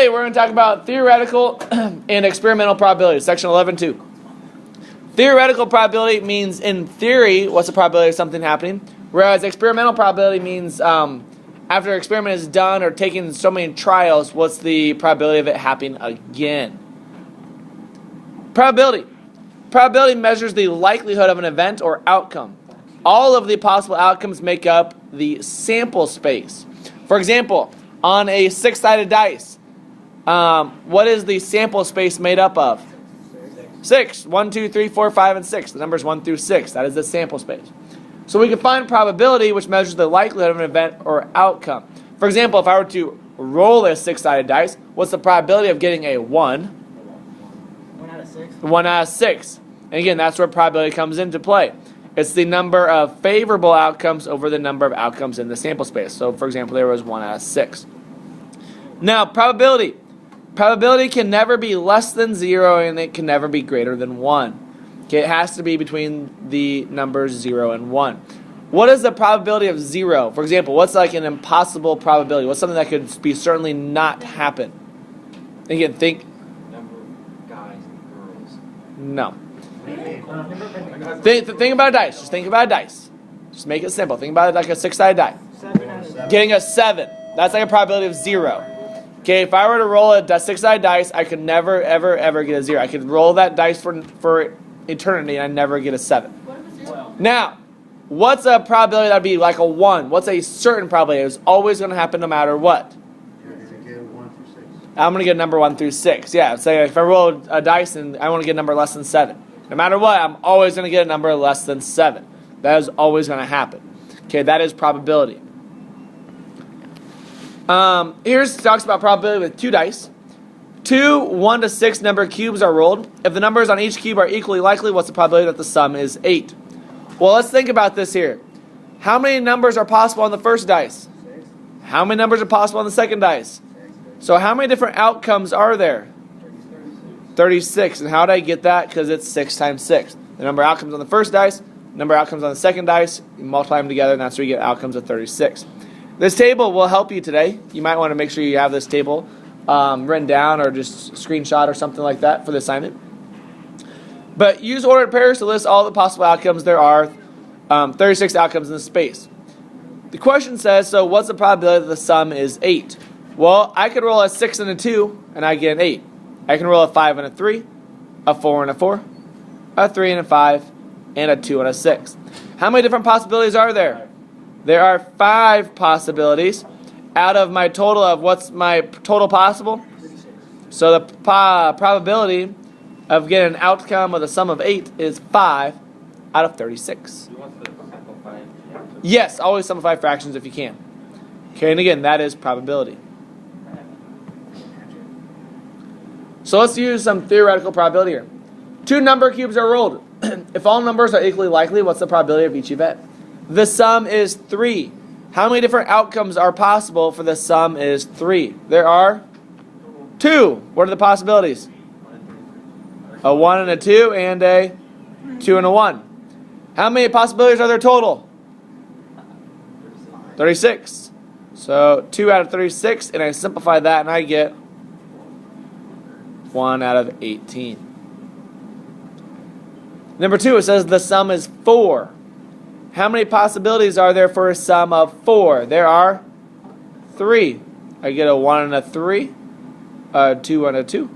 Today we're going to talk about theoretical and experimental probability, section 11.2. Theoretical probability means, in theory, what's the probability of something happening, whereas experimental probability means after an experiment is done or taking so many trials, what's the probability of it happening again. Probability. Probability measures the likelihood of an event or outcome. All of the possible outcomes make up the sample space. For example, on a six-sided dice, what is the sample space made up of? 6. 1, 2, 3, 4, 5, and 6. The numbers 1 through 6. That is the sample space. So we can find probability, which measures the likelihood of an event or outcome. For example, if I were to roll a six-sided dice, what's the probability of getting a 1? 1 out of 6. 1 out of 6. And again, that's where probability comes into play. It's the number of favorable outcomes over the number of outcomes in the sample space. So, for example, there was 1 out of 6. Now, probability. Probability can never be less than 0, and it can never be greater than 1. Okay, it has to be between the numbers 0 and 1. What is the probability of 0? For example, what's like an impossible probability? What's something that could be certainly not happen? Again, think. Number of guys and girls. No. Think about a dice. Just think about a dice. Just make it simple. Think about it like a six-sided die. 7 out of 7. Getting a 7. That's like a probability of 0. Okay, if I were to roll a six-sided dice, I could never, ever, ever get a 0. I could roll that dice for eternity, and I'd never get a 7. Now, what's a probability that would be like a 1? What's a certain probability? It's always going to happen no matter what. You're going to get 1 through 6. I'm going to get number 1 through 6. Yeah, say if I roll a dice and I want to get a number less than 7. No matter what, I'm always going to get a number less than 7. That is always going to happen. Okay, that is probability. Here's talks about probability with 2 dice. 2 1 to 6 number cubes are rolled. If the numbers on each cube are equally likely, what's the probability that the sum is 8? Well, let's think about this here. How many numbers are possible on the first dice? 6. How many numbers are possible on the second dice? So how many different outcomes are there? 36. And how did I get that? Because it's 6 times 6. The number of outcomes on the first dice, number of outcomes on the second dice, you multiply them together, and that's where you get outcomes of 36. This table will help you today. You might want to make sure you have this table written down or just screenshot or something like that for the assignment. But use ordered pairs to list all the possible outcomes. There are 36 outcomes in the space. The question says, so what's the probability that the sum is 8? Well, I could roll a 6 and a 2, and I get an 8. I can roll a 5 and a 3, a 4 and a 4, a 3 and a 5, and a 2 and a 6. How many different possibilities are there? There are 5 possibilities out of my total of what's my total possible? So the probability of getting an outcome of the sum of 8 is 5 out of 36. You want to simplify it? Yes, always simplify fractions if you can. Okay, and again, that is probability. So let's use some theoretical probability here. 2 number cubes are rolled. If all numbers are equally likely, what's the probability of each event? The sum is 3. How many different outcomes are possible for the sum is 3? There are 2. What are the possibilities? A 1 and a 2 and a 2 and a 1. How many possibilities are there total? 36. So 2 out of 36, and I simplify that and I get 1 out of 18. Number 2, it says the sum is 4. How many possibilities are there for a sum of 4? There are 3. I get a 1 and a 3, a 2 and a 2,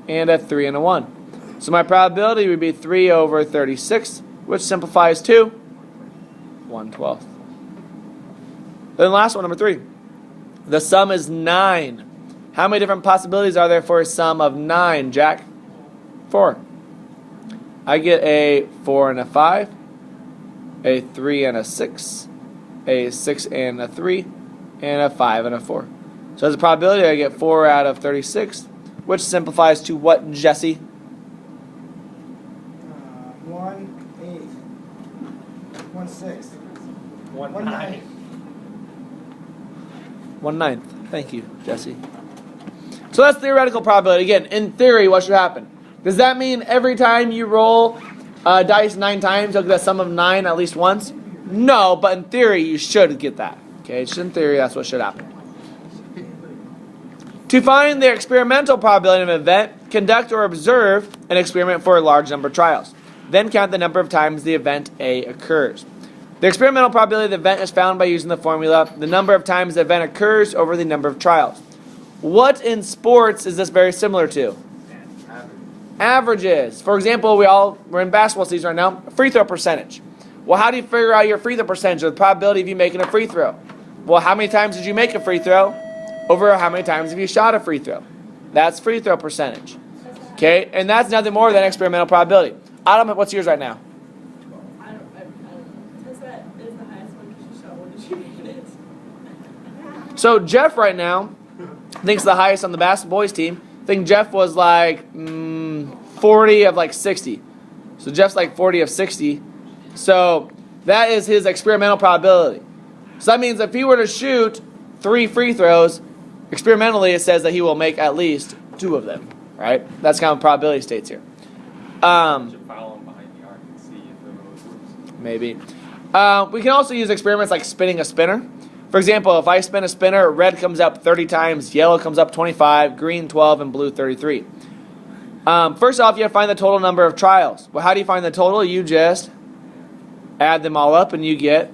and a 3 and a 1. So my probability would be 3 over 36, which simplifies to 1/12. Then the last one, number 3. The sum is 9. How many different possibilities are there for a sum of 9, Jack? 4. I get a 4 and a 5, a 3 and a 6, a 6 and a 3, and a 5 and a 4. So as a probability, I get 4 out of 36, which simplifies to what, Jesse? 1/8. 1/6. 1/9. 1/9. Thank you, Jesse. So that's theoretical probability. Again, in theory, what should happen? Does that mean every time you roll dice 9 times, you'll get a sum of 9 at least once? No, but in theory, you should get that. Okay, just in theory, that's what should happen. To find the experimental probability of an event, conduct or observe an experiment for a large number of trials. Then count the number of times the event A occurs. The experimental probability of the event is found by using the formula, the number of times the event occurs over the number of trials. What in sports is this very similar to? Averages. For example, we're in basketball season right now, free throw percentage. Well, how do you figure out your free throw percentage or the probability of you making a free throw? Well, how many times did you make a free throw over how many times have you shot a free throw? That's free throw percentage. Okay, and that's nothing more than experimental probability. Adam, what's yours right now? I don't know. Tessa is the highest one because she shot one and she made it. So Jeff right now thinks the highest on the basketball boys team. I think Jeff was like 40 of like 60. So Jeff's like 40 of 60. So that is his experimental probability. So that means if he were to shoot 3 free throws, experimentally it says that he will make at least 2 of them. Right? That's kind of probability states here. Should follow him behind the arc and see if the road works. Maybe. We can also use experiments like spinning a spinner. For example, if I spin a spinner, red comes up 30 times, yellow comes up 25, green 12, and blue 33. First off, you have to find the total number of trials. Well, how do you find the total? You just add them all up and you get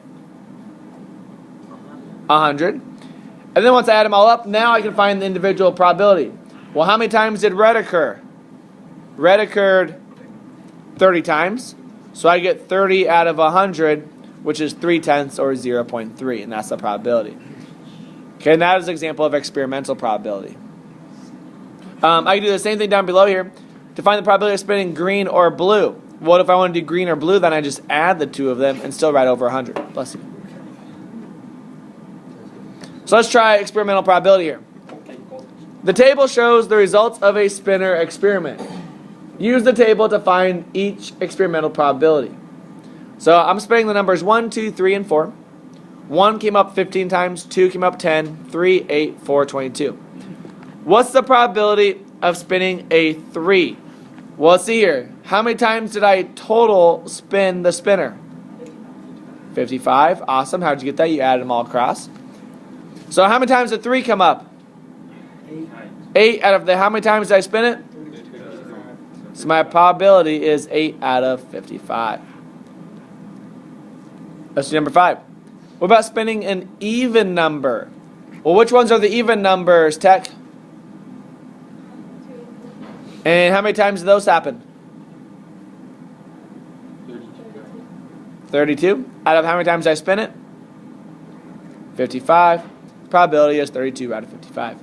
100. And then once I add them all up, now I can find the individual probability. Well, how many times did red occur? Red occurred 30 times. So I get 30 out of 100, which is 3/10 or 0.3, and that's the probability. Okay, and that is an example of experimental probability. I can do the same thing down below here to find the probability of spinning green or blue. What if I want to do green or blue? Then I just add the 2 of them and still write over 100. Bless you. So let's try experimental probability here. The table shows the results of a spinner experiment. Use the table to find each experimental probability. So I'm spinning the numbers 1, 2, 3, and 4. 1 came up 15 times, 2 came up 10, 3, 8, 4, 22. What's the probability of spinning a 3? Well, let's see here. How many times did I total spin the spinner? 55. Awesome. How'd you get that? You added them all across. So how many times did 3 come up? 8 out of the how many times did I spin it? So my probability is 8 out of 55. Let's do number 5. What about spinning an even number? Well, which ones are the even numbers, Tech? And how many times do those happen? 32. Out of how many times did I spin it? 55. Probability is 32 out of 55.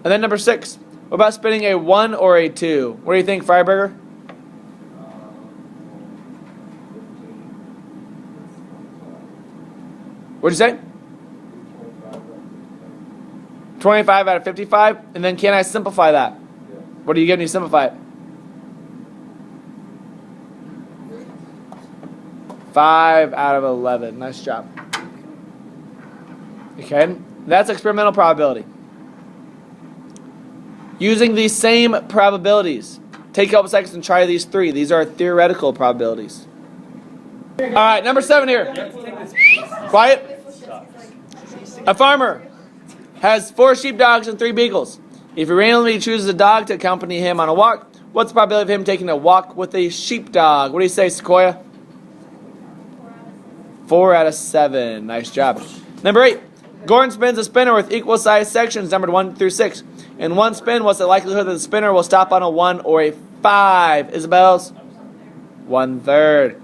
And then number 6. What about spinning a 1 or a 2? What do you think, Freiberger? What'd you say? 25 out of 55. And then can I simplify that? What do you get when you simplify it? 5 out of 11. Nice job. Okay, that's experimental probability. Using these same probabilities. Take a couple seconds and try these 3. These are theoretical probabilities. All right, number 7 here. Quiet. A farmer has 4 sheepdogs and 3 beagles. If he randomly chooses a dog to accompany him on a walk, what's the probability of him taking a walk with a sheepdog? What do you say, Sequoia? 4 out of 7. Nice job. Number 8. Gordon spins a spinner with equal sized sections numbered 1 through 6. In one spin, what's the likelihood that the spinner will stop on a 1 or a 5? Isabel's? 1/3.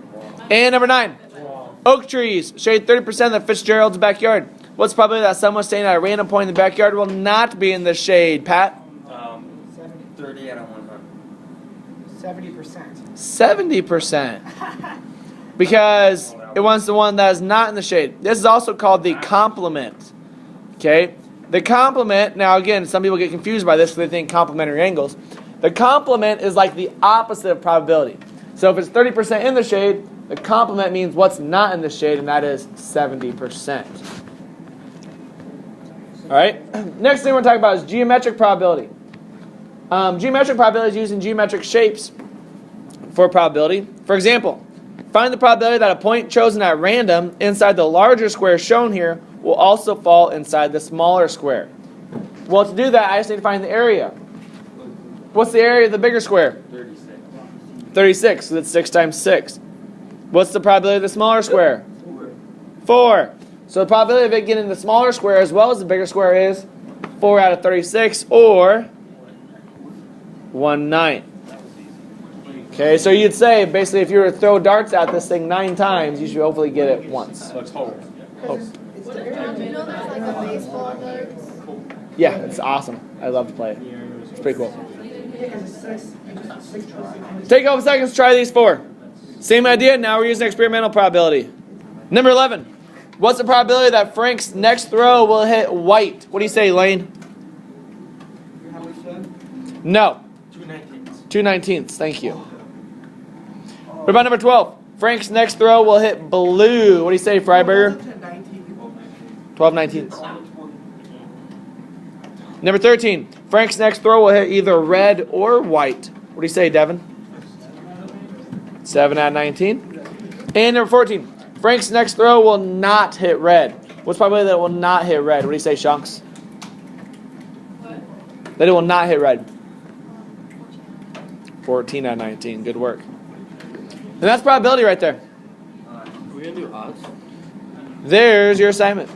And number 9. Oak trees shade 30% of the Fitzgerald's backyard. What's the probability that someone staying at a random point in the backyard will not be in the shade? Pat? 30 out of 100. 70%. 70%. Because it wants the one that is not in the shade. This is also called the complement. Okay? The complement, now again, some people get confused by this because they think complementary angles. The complement is like the opposite of probability. So if it's 30% in the shade, the complement means what's not in the shade, and that is 70%. Alright? Next thing we're going to talk about is geometric probability. Geometric probability is using geometric shapes for probability. For example, find the probability that a point chosen at random inside the larger square shown here will also fall inside the smaller square. Well, to do that, I just need to find the area. What's the area of the bigger square? 36. 36. So that's 6 times 6. What's the probability of the smaller square? 4. So the probability of it getting the smaller square as well as the bigger square is 4 out of 36, or 1/9. Okay, so you'd say basically if you were to throw darts at this thing 9 times, you should hopefully get it once. Let's hope. Hope. Do you know there's like a baseball darts? Yeah, it's awesome. I love to play it. It's pretty cool. Take a couple seconds to try these 4. Same idea, now we're using experimental probability. Number 11. What's the probability that Frank's next throw will hit white? What do you say, Lane? No. 2/19. Thank you. What about number 12? Frank's next throw will hit blue. What do you say, Freiberger? 12/19. Number 13. Frank's next throw will hit either red or white. What do you say, Devin? 7 out of 19. And number 14. Frank's next throw will not hit red. What's probably that it will not hit red? What do you say, Shunks? What? That it will not hit red. 14 out of 19. Good work. And that's probability right there. We're going to do odds? There's your assignment.